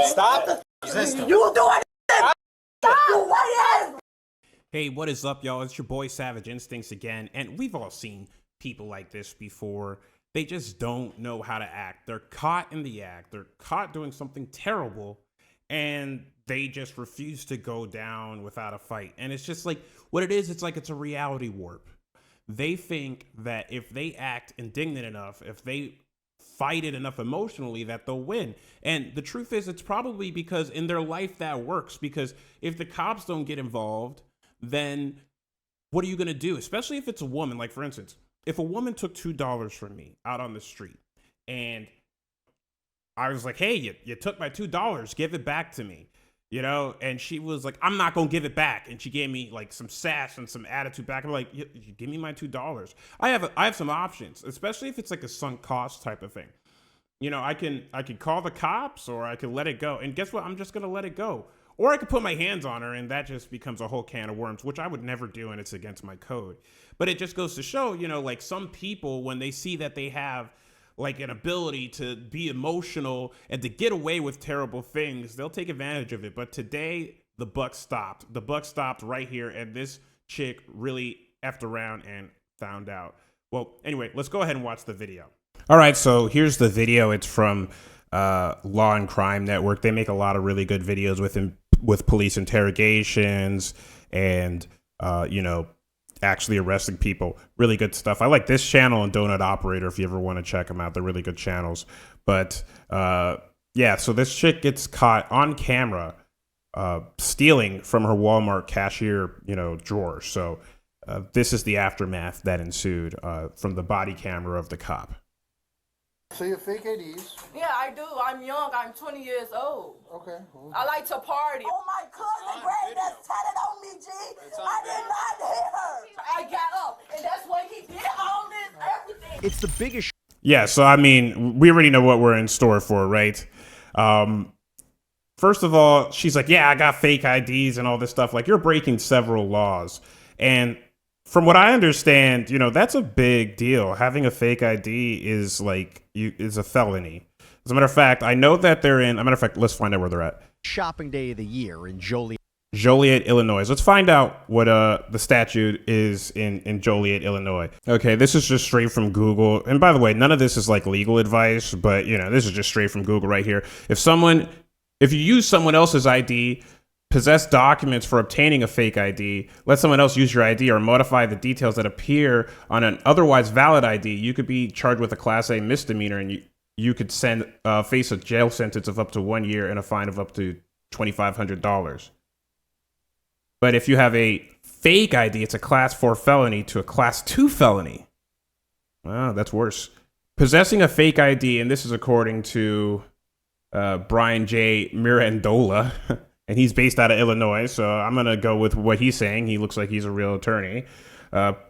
Stop the system. You doing it? You white ass. Hey, what is up, y'all? It's your boy Savage Instincts again, and we've all seen people like this before. They just don't know how to act. They're caught in the act. They're caught doing something terrible, and they just refuse to go down without a fight. And it's just like, what it is, it's like it's a reality warp. They think that if they act indignant enough, if they fight it enough emotionally, that they'll win. And the truth is, it's probably because in their life that works. Because if the cops don't get involved, then what are you going to do? Especially if it's a woman. Like, for instance, if a woman took $2 from me out on the street and I was like, hey, you took my $2, give it back to me, you know? And she was like, I'm not going to give it back. And she gave me like some sass and some attitude back. I'm like, you give me my $2. I have some options, especially if it's like a sunk cost type of thing. You know, I can call the cops, or I can let it go. And guess what? I'm just going to let it go. Or I could put my hands on her, and that just becomes a whole can of worms, which I would never do, and it's against my code. But it just goes to show, you know, like some people, when they see that they have like an ability to be emotional and to get away with terrible things, they'll take advantage of it. But today, the buck stopped. The buck stopped right here, and this chick really effed around and found out. Well, anyway, let's go ahead and watch the video. All right, so here's the video. It's from Law and Crime Network. They make a lot of really good videos with police interrogations and, you know, actually arresting people. Really good stuff. I like this channel and Donut Operator if you ever want to check them out. They're really good channels. But yeah, so this chick gets caught on camera stealing from her Walmart cashier, you know, drawer. So this is the aftermath that ensued from the body camera of the cop. So you fake IDs? Yeah, I do. I'm young. I'm 20 years old. Okay. I like to party. Oh, my cousin Gray that's tatted on me, G. I did not hit her. I got up, and that's when he did all this, everything. It's the biggest. Yeah, so I mean, we already know what we're in store for, right? First of all, she's like, yeah, I got fake IDs and all this stuff. Like, you're breaking several laws. And from what I understand, you know, that's a big deal. Having a fake ID is like, is a felony. As a matter of fact, I know that they're in, as a matter of fact, let's find out where they're at. Shopping day of the year in Joliet. Joliet, Illinois. Let's find out what the statute is in Joliet, Illinois. Okay, this is just straight from Google. And by the way, none of this is like legal advice, but you know, this is just straight from Google right here. If you use someone else's ID, possess documents for obtaining a fake ID, let someone else use your ID, or modify the details that appear on an otherwise valid ID, you could be charged with a Class A misdemeanor, and you could face a jail sentence of up to 1 year and a fine of up to $2,500. But if you have a fake ID, it's a Class 4 felony to a Class 2 felony. Wow, that's worse. Possessing a fake ID, and this is according to Brian J. Mirandola, and he's based out of Illinois, so I'm going to go with what he's saying. He looks like he's a real attorney.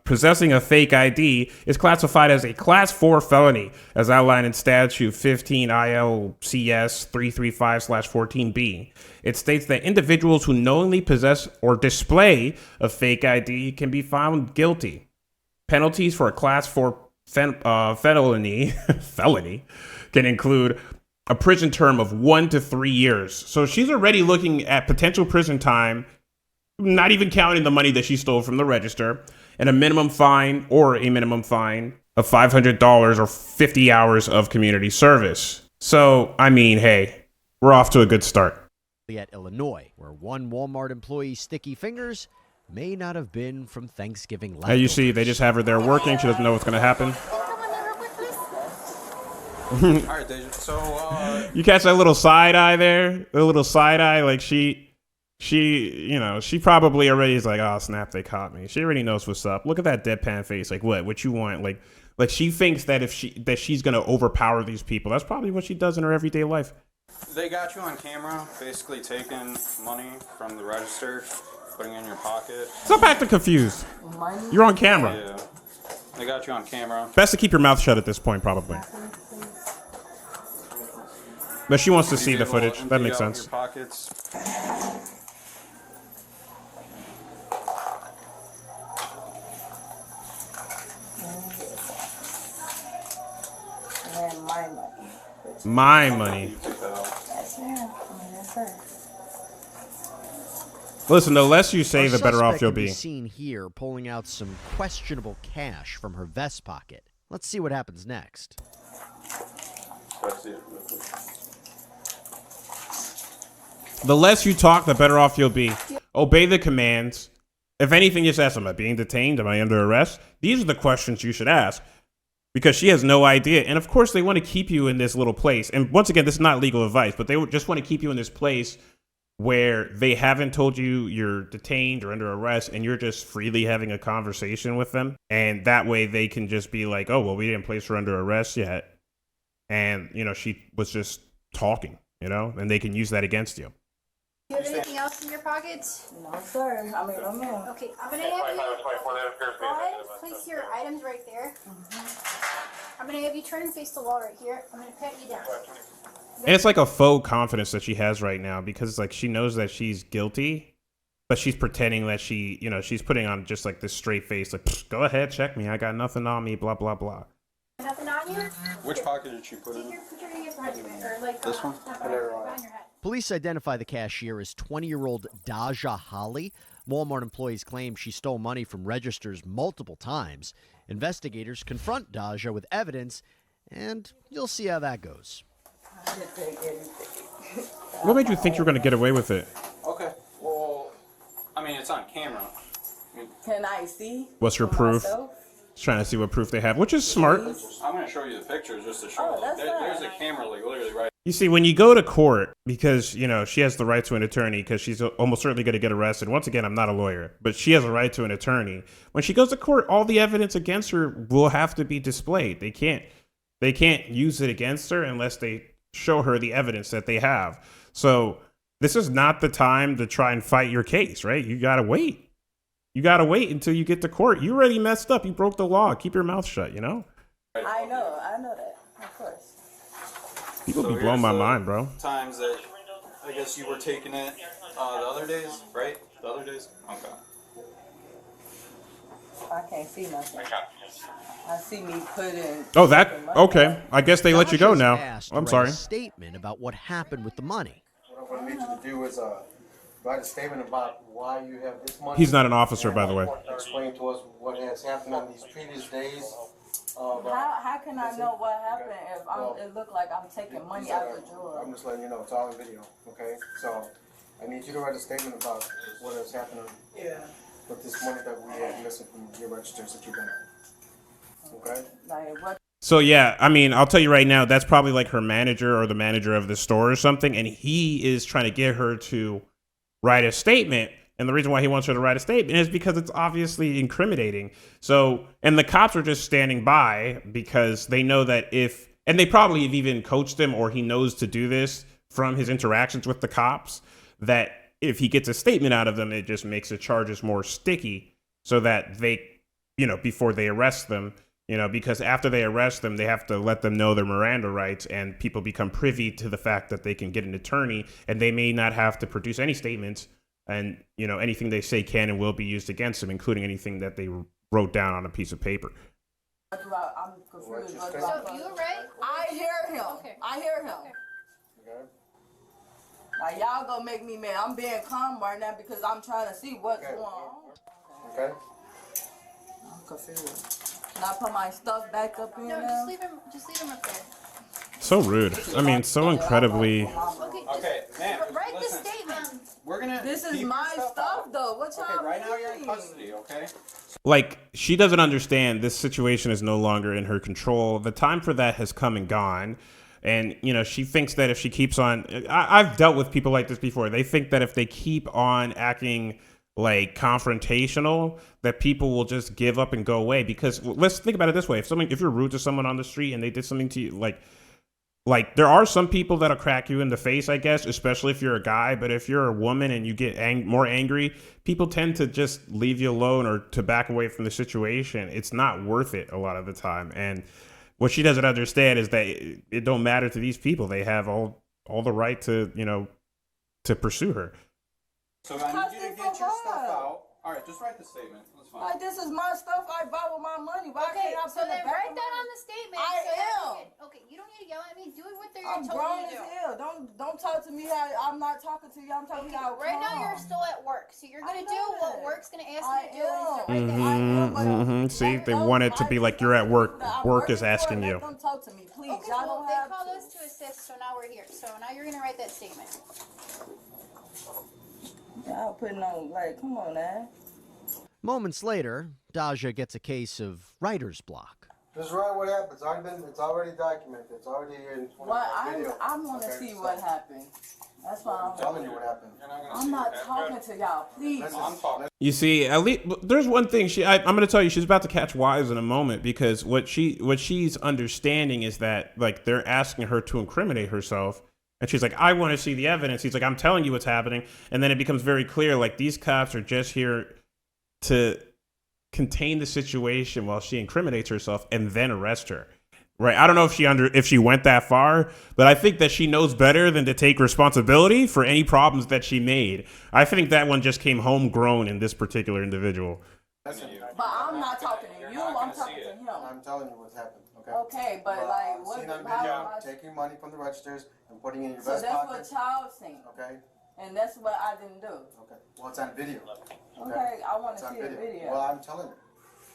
Possessing a fake ID is classified as a Class 4 felony, as outlined in Statute 15 ILCS 335/14B. It states that individuals who knowingly possess or display a fake ID can be found guilty. Penalties for a Class 4 felony can include a prison term of 1 to 3 years. So she's already looking at potential prison time, not even counting the money that she stole from the register, and a minimum fine of $500 or 50 hours of community service. So, I mean, hey, we're off to a good start. Joliet, Illinois, where one Walmart employee's sticky fingers may not have been from Thanksgiving leftovers. As you see, they just have her there working. She doesn't know what's going to happen. All right, Deja. So, you catch that little side eye there? The little side eye, like she, you know, she probably already is like, oh snap, they caught me. She already knows what's up. Look at that deadpan face. Like, what you want? Like she thinks that she's gonna overpower these people. That's probably what she does in her everyday life. they got you on camera, basically taking money from the register, putting it in your pocket. Stop acting confused. You're on camera. Yeah. They got you on camera. Best to keep your mouth shut at this point, probably. But she wants to see the footage. That makes sense. Your pockets. And my money. My money. Yes, sir. Listen, the less you say, Our the better off suspect you'll can be. Seen here pulling out some questionable cash from her vest pocket. Let's see what happens next. The less you talk, the better off you'll be. Obey the commands. If anything, just ask, am I being detained? Am I under arrest? These are the questions you should ask, because she has no idea. And of course, they want to keep you in this little place. And once again, this is not legal advice, but they just want to keep you in this place where they haven't told you you're detained or under arrest, and you're just freely having a conversation with them. And that way they can just be like, oh, well, we didn't place her under arrest yet. And, you know, she was just talking, you know, and they can use that against you. Do you have anything else in your pockets? No, sir. I mean, no, ma'am. Okay, I'm gonna have you go ahead, place your items right there. I'm gonna have you turn and face the wall right here. I'm gonna pat you down. And it's like a faux confidence that she has right now, because it's like she knows that she's guilty, but she's pretending that she, you know, she's putting on just like this straight face, like, go ahead, check me, I got nothing on me, blah, blah, blah. Nothing on you? Which pocket did she put Take in? put your hands behind your head, or like This one? behind your head. Police identify the cashier as 20-year-old Daja Holly. Walmart employees claim she stole money from registers multiple times. Investigators confront Daja with evidence, and you'll see how that goes. I didn't take anything. What made you think you were going to get away with it? Okay. Well, I mean, it's on camera. Can I see? What's your for proof? myself? Trying to see what proof they have, which is smart. I'm going to show you the pictures just to show. Oh, that's there's fine. a camera like literally right. You see, when you go to court, because, you know, she has the right to an attorney, because she's almost certainly going to get arrested. Once again, I'm not a lawyer, but she has a right to an attorney. When she goes to court, all the evidence against her will have to be displayed. They can't use it against her unless they show her the evidence that they have. So this is not the time to try and fight your case, right? You got to wait. You got to wait until you get to court. You already messed up. You broke the law. Keep your mouth shut, you know? I know that. Of course. People So be blowing here's my the mind, bro. Times that I guess you were taking it the other days, right? The other days? Okay. I can't see nothing. I see me putting. Oh, that, okay. I guess they let you go Daja's now. asked to I'm write sorry. a statement about what happened with the money. What I need you to do is write a statement about why you have this money. He's not an officer, by the way. Explain to us what has happened on these previous days. How can I know what happened if it looked like I'm taking money out of the drawer? I'm just letting you know, it's all in video, okay? So, I need you to write a statement about what has happened with this money that we have missing from your registers that you've been on. Okay? Like what? So yeah, I mean, I'll tell you right now, that's probably like her manager or the manager of the store or something, and he is trying to get her to write a statement. And the reason why he wants her to write a statement is because it's obviously incriminating. So, and the cops are just standing by because they know that and they probably have even coached him, or he knows to do this from his interactions with the cops, that if he gets a statement out of them, it just makes the charges more sticky, so that they, you know, before they arrest them, you know, because after they arrest them, they have to let them know their Miranda rights, and people become privy to the fact that they can get an attorney, and they may not have to produce any statements. And, you know, anything they say can and will be used against them, including anything that they wrote down on a piece of paper. I'm confused. So you were right? I hear him. Okay. I hear him. Okay? Now y'all gonna make me mad. I'm being calm right now because I'm trying to see what's going on. Okay? I'm confused. Can I put my stuff back up here No, now? just leave him up there. So rude. I mean, so incredibly. Okay, Okay, man. write the Listen, statement. we're gonna. This is keep your my stuff stuff out. though. What y'all Okay, right now you're in mean? custody. Okay. Like, she doesn't understand this situation is no longer in her control. The time for that has come and gone. And, you know, she thinks that if she keeps on, I've dealt with people like this before. They think that if they keep on acting like confrontational, that people will just give up and go away. Because let's think about it this way. If you're rude to someone on the street and they did something to you, like there are some people that'll crack you in the face, I guess, especially if you're a guy. But if you're a woman and you get more angry, people tend to just leave you alone or to back away from the situation. It's not worth it a lot of the time. And what she doesn't understand is that it don't matter to these people. They have all the right to, you know, to pursue her. So I need you to get your stuff out. All right, just write the statement. That's fine. Like, this is my stuff I bought with my money. Why Okay, can't I so put then it back write in that my- on the statement. I so that we am. can- okay, you don't need to yell at me. Do what they're I'm told grown you to as do. hell. Don't talk to me how I'm not talking to you. I'm talking Okay, about right now you're calm. still at work, so you're I gonna know do what that. work's gonna ask I you to do. And am. so write that I down. am, but See, let they them- want it to I be like just you're at don't work. believe that I'm Work is working for it. asking you. Let them talk to me, please. Okay, Y'all well, don't they have called to. us to assist, so now we're here. So now you're gonna write that statement. Y'all putting on, like, come on, man. Moments later, Daja gets a case of writer's block. Just write what happened. It's already documented. It's already in What video. I want to see what happened. That's why I'm telling you what happened. I'm not talking to y'all, please. I'm talking. You see, at least there's one thing I'm going to tell you. She's about to catch wise in a moment, because what she's understanding is that, like, they're asking her to incriminate herself, and she's like, I want to see the evidence. He's like, I'm telling you what's happening, and then it becomes very clear, like, these cops are just here to contain the situation while she incriminates herself and then arrest her. Right? I don't know if she went that far, but I think that she knows better than to take responsibility for any problems that she made. I think that one just came homegrown in this particular individual. Listen, But I'm not talking to you. I'm talking to him. I'm telling you what's happened. Okay. Okay, but like, what? Seen on How video, am I- taking money from the registers and putting it in your So vest that's pocket. what child seen, Okay. and that's what I didn't do. Okay. Well, it's on video. Okay, I want It's to on see a video. Well, I'm telling you.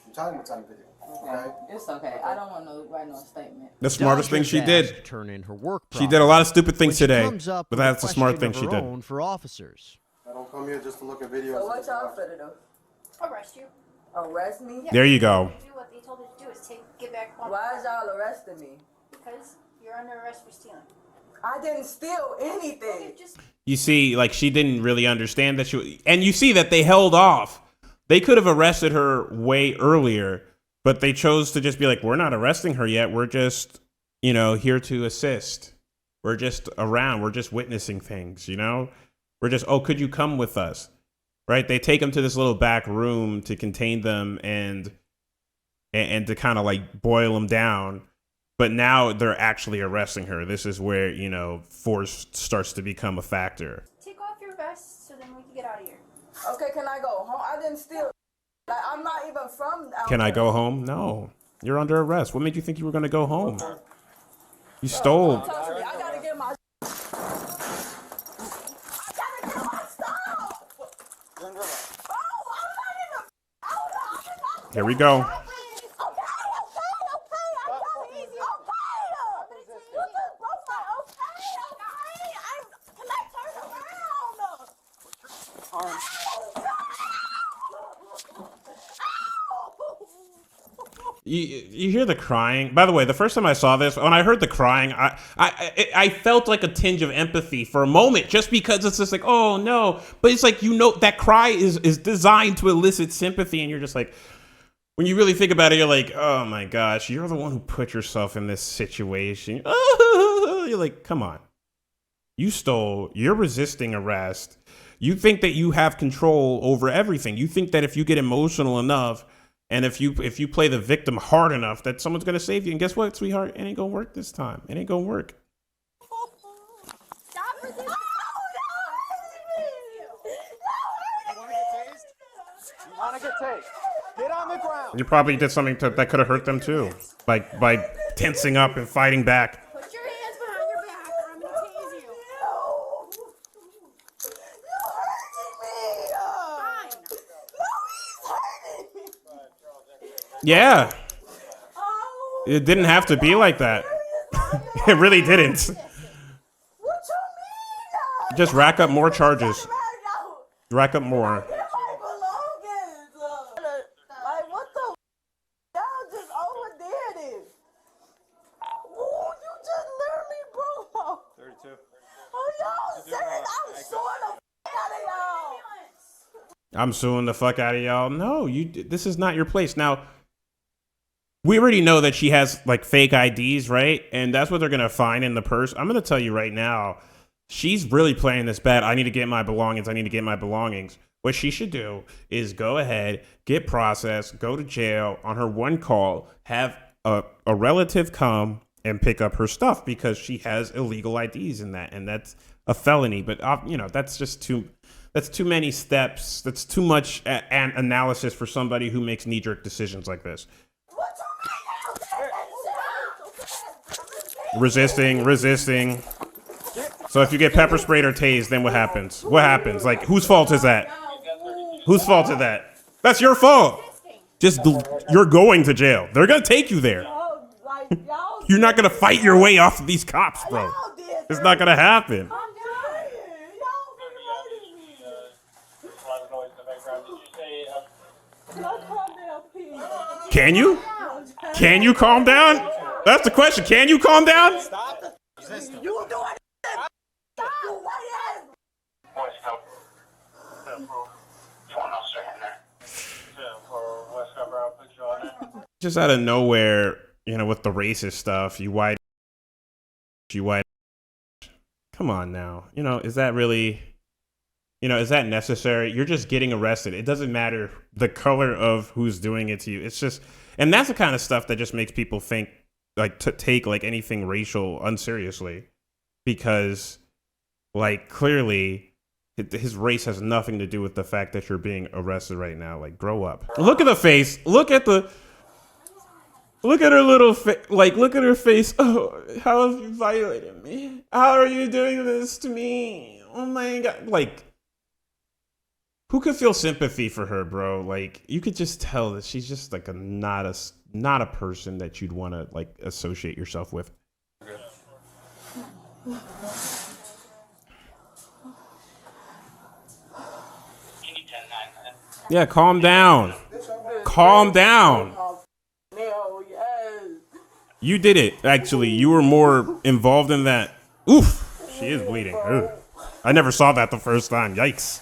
I'm telling you what's on video. Okay. It's okay. I don't want to write no statement. The smartest thing Daja's she asked did. to turn in her work She did a lot of stupid when things she today, comes up but with a that's a smart thing question she of her did. own for officers. I don't come here just to look at videos. So what y'all finna do? Arrest you. Arrest me? There you go. Do what they told you to do is get back one. Why is y'all arresting me? Because you're under arrest for stealing. I didn't steal anything. Okay, just You see, like, she didn't really understand that and you see that they held off. They could have arrested her way earlier, but they chose to just be like, we're not arresting her yet. We're just, here to assist. We're just around. We're just witnessing things, We're just, oh, could you come with us? Right? They take them to this little back room to contain them and to kind of like boil them down. But now they're actually arresting her. This is where, force starts to become a factor. take off your vest so then we can get out of here. Okay, can I go home? I didn't steal. Like, I'm not even from out Can I there. go home? No. You're under arrest. What made you think you were going to go home? You stole. Don't touch me. I gotta get my. I gotta get my stuff. Oh, I'm not even. Hold on. Here we go. Okay. You just broke my. Can I turn around? You hear the crying. By the way, the first time I saw this, when I heard the crying, I felt like a tinge of empathy for a moment, just because it's just like, oh no. But it's like, that cry is designed to elicit sympathy, and you're just like, when you really think about it, you're like, oh my gosh, you're the one who put yourself in this situation. You're like, come on. You stole. You're resisting arrest. You think that you have control over everything. You think that if you get emotional enough, and if you play the victim hard enough, that someone's gonna save you. And guess what, sweetheart? It ain't gonna work this time. It ain't gonna work. Stop resisting. You want to get tased? Get on the ground. You probably did something that could have hurt them too, like by tensing up and fighting back. Put your hands behind your back or I'm gonna tase you. Fine. Yeah, it didn't have to be like that. It really didn't. What you mean? Just rack up more charges. Rack up more. Get my belongings. Like, what the? Y'all just overdid it. Ooh, you just literally broke my. 32. Oh, y'all serious? I'm suing the out of y'all. I'm suing the fuck out of y'all. No, this is not your place. Now, we already know that she has like fake IDs, right? And that's what they're going to find in the purse. I'm going to tell you right now, she's really playing this bad. I need to get my belongings. I need to get my belongings. What she should do is go ahead, get processed, go to jail on her one call, have a relative come and pick up her stuff because she has illegal IDs in that. And that's a felony. But, that's just too That's too many steps. That's too much an analysis for somebody who makes knee-jerk decisions like this. Resisting. So if you get pepper sprayed or tased, then what happens? What happens? Like, whose fault is that? Whose fault is that? That's your fault. You're going to jail. They're gonna take you there. You're not gonna fight your way off of these cops, bro. It's not gonna happen. Can you? Can you calm down? That's the question. Can you calm down? You doing it? You white ass. Just out of nowhere, you know, with the racist stuff, you white. Come on now. You know, is that really, you know, is that necessary? You're just getting arrested. It doesn't matter the color of who's doing it to you. It's just, and that's the kind of stuff that just makes people think, like, to take like anything racial unseriously, because like clearly his race has nothing to do with the fact that you're being arrested right now. Like, grow up. Look at the face. Look at her little face. Like, look at her face. Oh, how have you violated me? How are you doing this to me? Oh my God. Like, who could feel sympathy for her, bro? Like, you could just tell that she's just like not a person that you'd want to like associate yourself with. Yeah, calm down. Calm down. You did it, actually. You were more involved in that. Oof. She is bleeding. Ugh. I never saw that the first time. Yikes.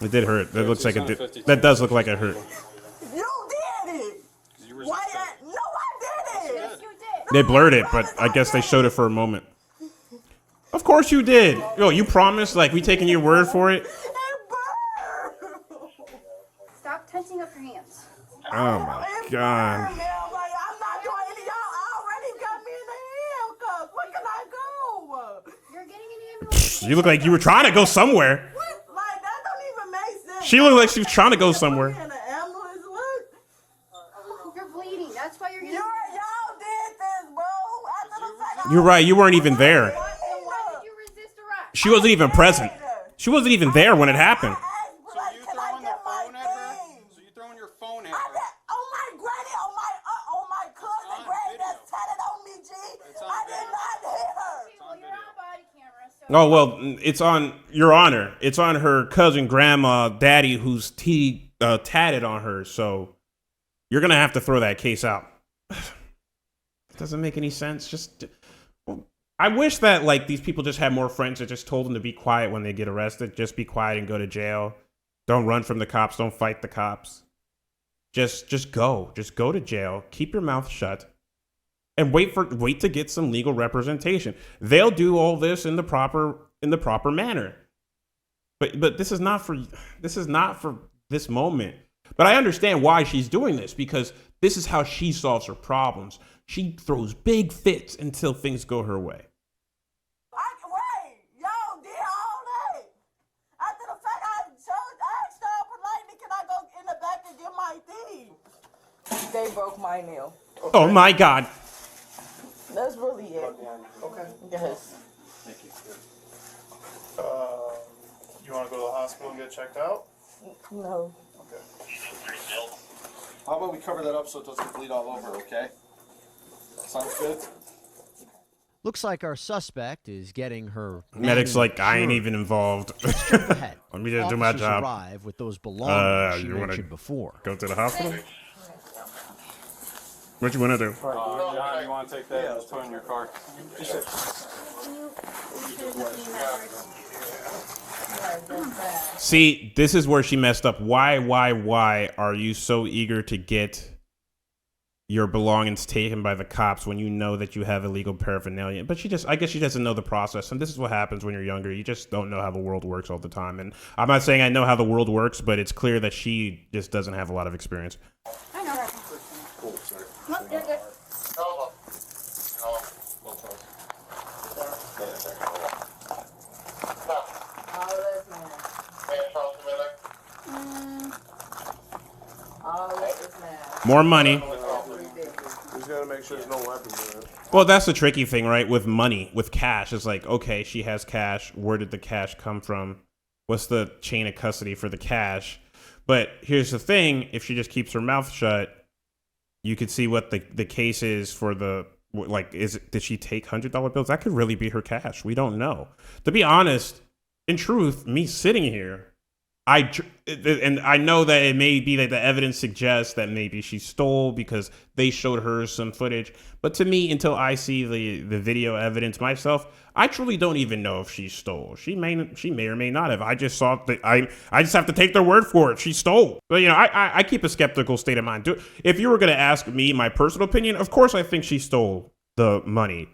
It did hurt. That looks like it did. That does look like it hurt. You did it. Why? No, I didn't. Yes, you did. They blurred it, but I guess they showed it for a moment. Of course you did. Yo, you promised, like, we taking your word for it? Stop tensing up your hands. Oh my God. You're getting an ambulance. You look like you were trying to go somewhere. Like, that don't even make sense. She looked like she was trying to go somewhere. You're bleeding. That's why you're getting. Y'all did this, bro. You're right. You weren't even there. Why did you resist arrest? She wasn't even present. She wasn't even there when it happened. Oh, well, it's on Your Honor. It's on her cousin, grandma, daddy, who's tatted on her. So you're going to have to throw that case out. It doesn't make any sense. Just, I wish that like these people just had more friends that just told them to be quiet when they get arrested. Just be quiet and go to jail. Don't run from the cops. Don't fight the cops. Just go. Just go to jail. Keep your mouth shut. And wait to get some legal representation. They'll do all this in the proper manner. But this is not for this moment. But I understand why she's doing this, because this is how she solves her problems. She throws big fits until things go her way. Yo, did all that. After the fact I asked her politely, can I go in the back and get my thing? They broke my nail. Okay. Oh my God. That's really it. Okay. Yes. Thank you. You want to go to the hospital and get checked out? No. Okay. How about we cover that up so it doesn't bleed all over, okay? Sounds good? Looks like our suspect is getting her. Medic's like, I ain't even involved. Ahead. Let me just do my job. Arrive with those belongings she you wanna mentioned before. Go to the hospital? What you want to do? John, you want to take that and just put it in your car? See, this is where she messed up. Why are you so eager to get your belongings taken by the cops when you know that you have illegal paraphernalia? But I guess she doesn't know the process. And this is what happens when you're younger. You just don't know how the world works all the time. And I'm not saying I know how the world works, but it's clear that she just doesn't have a lot of experience. I know. Cool, sorry. Look, you're good. Oh, that's nice. More money. He's gotta make sure there's no weapons in it. Well, that's the tricky thing, right? With money, with cash, it's like, okay, she has cash. Where did the cash come from? What's the chain of custody for the cash? But here's the thing: if she just keeps her mouth shut, you could see what the case is for the like. Did she take $100 bills? That could really be her cash. We don't know. To be honest, in truth, me sitting here, and I know that it may be that the evidence suggests that maybe she stole because they showed her some footage. But to me, until I see the video evidence myself, I truly don't even know if she stole. She may or may not have. I just saw that I just have to take their word for it. She stole. But I keep a skeptical state of mind. If you were gonna ask me my personal opinion, of course I think she stole the money.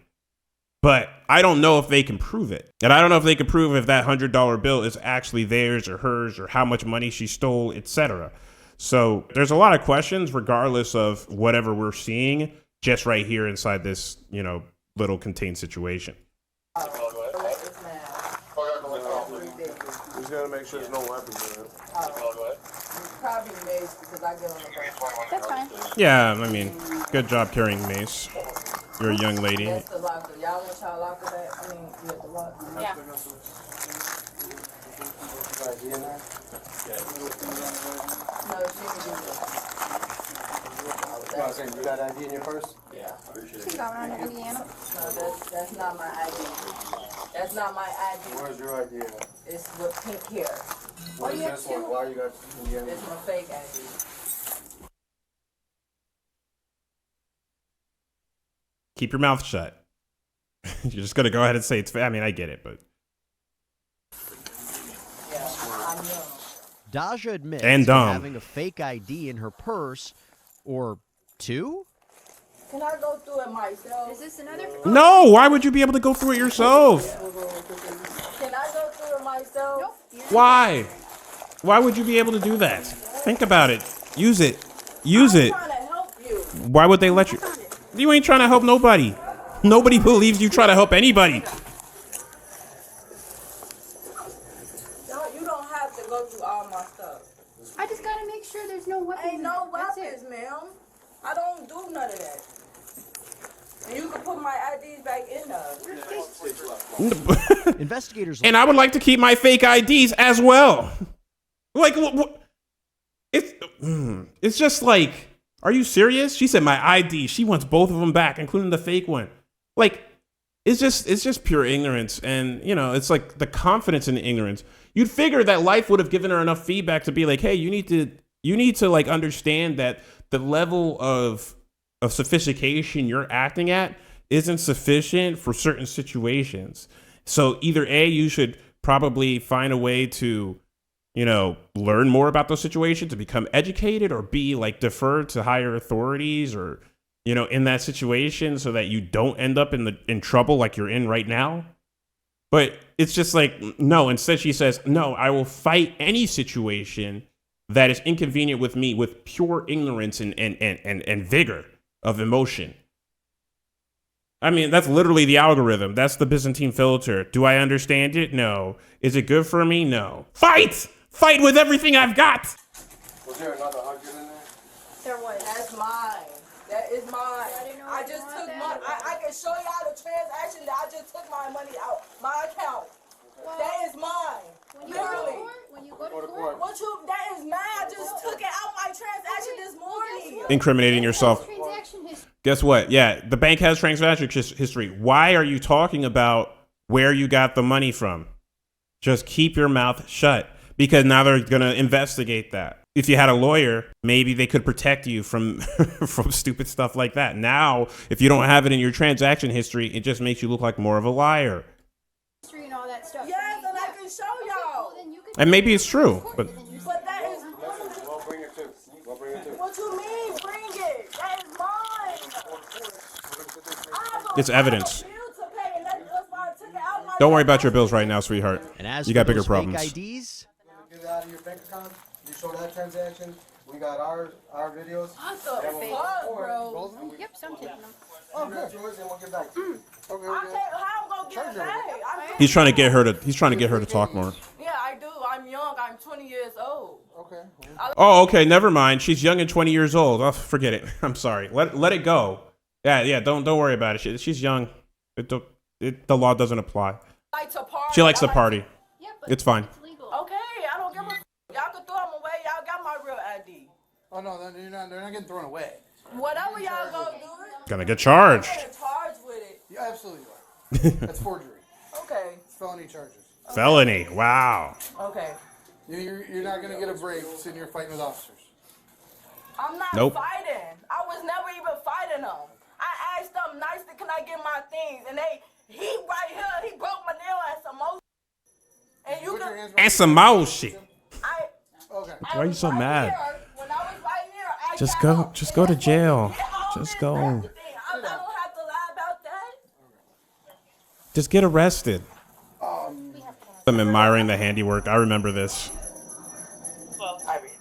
But I don't know if they can prove it. And I don't know if they can prove if that $100 bill is actually theirs or hers or how much money she stole, etc. So there's a lot of questions regardless of whatever we're seeing just right here inside this, little contained situation. He's gotta make sure there's no weapons in it. Probably mace because I get on the bus. That's fine. Yeah, I mean, good job carrying mace. You're a young lady. That's the locker. Y'all want y'all locker that? I mean, you have the locker. Yeah. No, she can do that. You got ID in your purse? Yeah. She's going on to Indiana. No, that's not my ID. That's not my ID. Where's your ID at? It's with pink hair. What is this one? Why you got Indiana? It's my fake ID. Keep your mouth shut. You're just gonna go ahead and say it's. I mean, I get it, but. Yeah, I'm young. Daja admits And to dumb. having a fake ID in her purse, or two? Can I go through it myself? Is this another? No, why would you be able to go through it yourself? Can I go through it myself? Nope. Why? Why would you be able to do that? Think about it. Use it. Use it. I'm trying to help you. Why would they let you? You ain't trying to help nobody. Nobody believes you try to help anybody. No, you don't have to go through all my stuff. I just gotta make sure there's no weapons. Ain't no in it. That's weapons, it. ma'am. I don't do none of that. And you can put my IDs back in there. Investigators. And I would like to keep my fake IDs as well. Like, what? It's just like, are you serious? She said my ID. She wants both of them back, including the fake one. Like, it's just pure ignorance. And, it's like the confidence in the ignorance. You'd figure that life would have given her enough feedback to be like, hey, you need to like understand that the level of sophistication you're acting at isn't sufficient for certain situations. So either A, you should probably find a way to, learn more about those situations to become educated, or B, like defer to higher authorities or, in that situation so that you don't end up in trouble like you're in right now. But it's just like, no, instead she says, no, I will fight any situation that is inconvenient with me with pure ignorance and vigor of emotion. I mean, that's literally the algorithm. That's the Byzantine filter. Do I understand it? No. Is it good for me? No. Fight! Fight with everything I've got! Was there another 100 in there? There was. That's mine. That is mine. I just took my. I can show y'all the transaction that I just took my money out. My account. Well, That is mine. when you go to Literally. court, when you go to court, That is mine. I just took it out my transaction this morning. Incriminating yourself. transaction history. Guess what? Yeah, the bank has transaction history. Why are you talking about where you got the money from? Just keep your mouth shut, because now they're going to investigate that. If you had a lawyer, maybe they could protect you from from stupid stuff like that. Now, if you don't have it in your transaction history, it just makes you look like more of a liar. History and all that stuff. Yes, and I can show y'all. Then you can And maybe it's true, but But that is. We'll bring it too. We'll bring it too. What you mean? Bring it. That is mine. I have a- it's evidence. I have a bill to pay, and that's why I took it out my Don't worry about your bills right now, sweetheart. And as You for got bigger those problems. fake IDs, Get it out of your bank account. You show that transaction. We got our videos. What the fuck, bro? Yep, some taking them. Oh, good. Yours, and we'll get back to you. Okay, I can't. How I'm gonna get it back? I'm He's trying to get her to talk more. Yeah, I do. I'm young. I'm 20 years old. Okay. Oh, okay. Never mind. She's young and 20 years old. Oh, forget it. I'm sorry. Let it go. Yeah. Don't worry about it. She's young. The law doesn't apply. Like to party. She likes to party. Yeah, but It's fine. it's legal. Okay, I don't give a. Y'all can throw them away. Y'all got my real ID. Oh no, they're not getting thrown away. Whatever y'all gonna do it. Gonna get charged. I'm charged with it. You absolutely are. That's forgery. Okay. It's felony charges. Felony. Wow. Okay. You're not gonna get a break sitting here fighting with officers. I'm not Nope. fighting. I was never even fighting them. I asked them nicely, can I get my things? And he right here, he broke my nail at some more. And you Put your can. hands And some more shit. Okay. Why are you so mad? When I was right here, I Just got go. up, Just and go to that's what jail. did all Just this, go. everything. I don't have to lie about that. Just get arrested. I'm admiring the handiwork. I remember this. Well, I mean,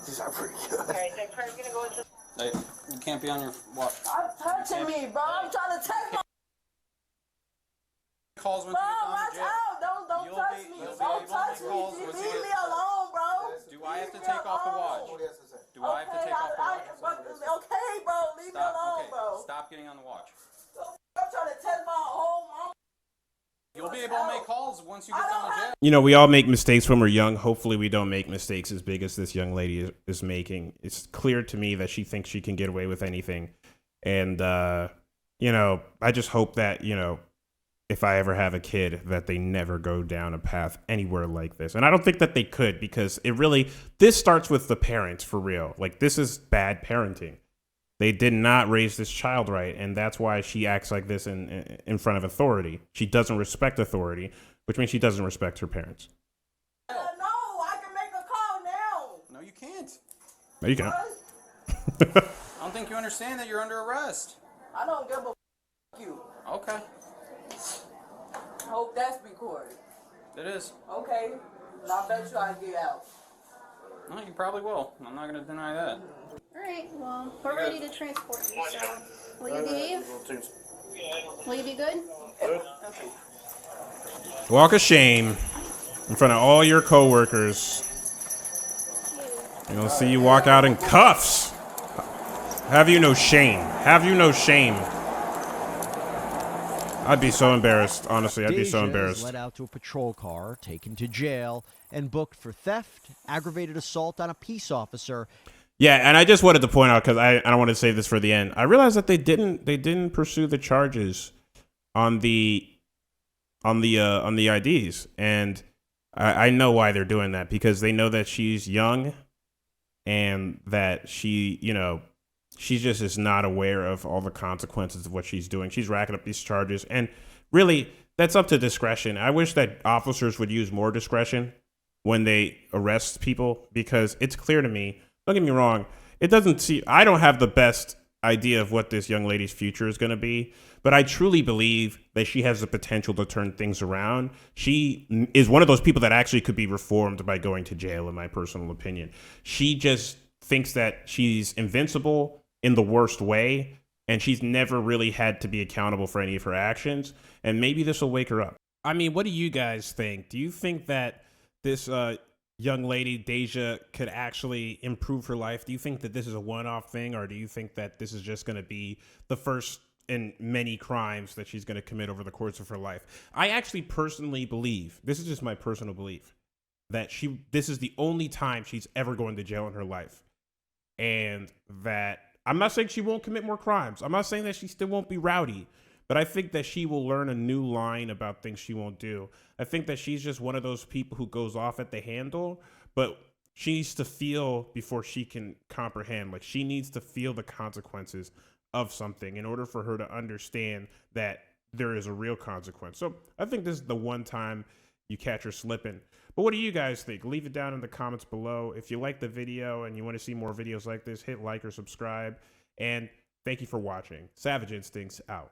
these are pretty good. Hey, you can't be on your watch. I'm touching me, bro. I'm trying to touch my. Calls when Bro, you get down watch to jail. out. Don't You'll touch be- me. you'll be Don't able to touch make me. calls Leave once you me get- alone, bro. Do I have to Leave me take off the alone. watch? Do I have to take off the watch? Okay, bro. Leave me alone, Okay, bro. stop getting on the watch. I'm trying to test my whole mom. You'll be able to make calls once you get down to jail. You know, we all make mistakes when we're young. Hopefully, we don't make mistakes as big as this young lady is making. It's clear to me that she thinks she can get away with anything. And, you know, I just hope that, you know, if I ever have a kid, that they never go down a path anywhere like this. And I don't think that they could, because this starts with the parents, for real. Like, this is bad parenting. They did not raise this child right, and that's why she acts like this in front of authority. She doesn't respect authority, which means she doesn't respect her parents. No, I can make a call now. No, you can't. No, you can't. I don't think you understand that you're under arrest. I don't give a you. Okay, Hope that's recorded. it is. Okay. And I bet you I get out. No, you probably will. I'm not going to deny that. Alright, well, we're ready to transport you, so will you behave? Will you be good? Okay. Walk of shame in front of all your coworkers. You're gonna see you walk out in cuffs. Have you no shame? Have you no shame? I'd be so embarrassed. Honestly, I'd be so Deja is embarrassed. led out to a patrol car, taken to jail, and booked for theft, aggravated assault on a peace officer. Yeah, and I just wanted to point out, because I don't want to save this for the end. I realized that they didn't pursue the charges on the IDs, and I know why they're doing that, because they know that she's young, and that she just is not aware of all the consequences of what she's doing. She's racking up these charges, and really, that's up to discretion. I wish that officers would use more discretion when they arrest people, because it's clear to me. Don't get me wrong. I don't have the best idea of what this young lady's future is going to be, but I truly believe that she has the potential to turn things around. She is one of those people that actually could be reformed by going to jail, in my personal opinion. She just thinks that she's invincible in the worst way, and she's never really had to be accountable for any of her actions, and maybe this will wake her up. I mean, what do you guys think? Do you think that this young lady, Deja, could actually improve her life? Do you think that this is a one-off thing, or do you think that this is just going to be the first in many crimes that she's going to commit over the course of her life? I actually personally believe, this is just my personal belief, that this is the only time she's ever going to jail in her life. And that, I'm not saying she won't commit more crimes. I'm not saying that she still won't be rowdy, but I think that she will learn a new line about things she won't do. I think that she's just one of those people who goes off at the handle, but she needs to feel before she can comprehend. Like, she needs to feel the consequences of something in order for her to understand that there is a real consequence. So I think this is the one time you catch her slipping. But what do you guys think? Leave it down in the comments below. If you like the video and you want to see more videos like this, hit like or subscribe. And thank you for watching. Savage Instincts out.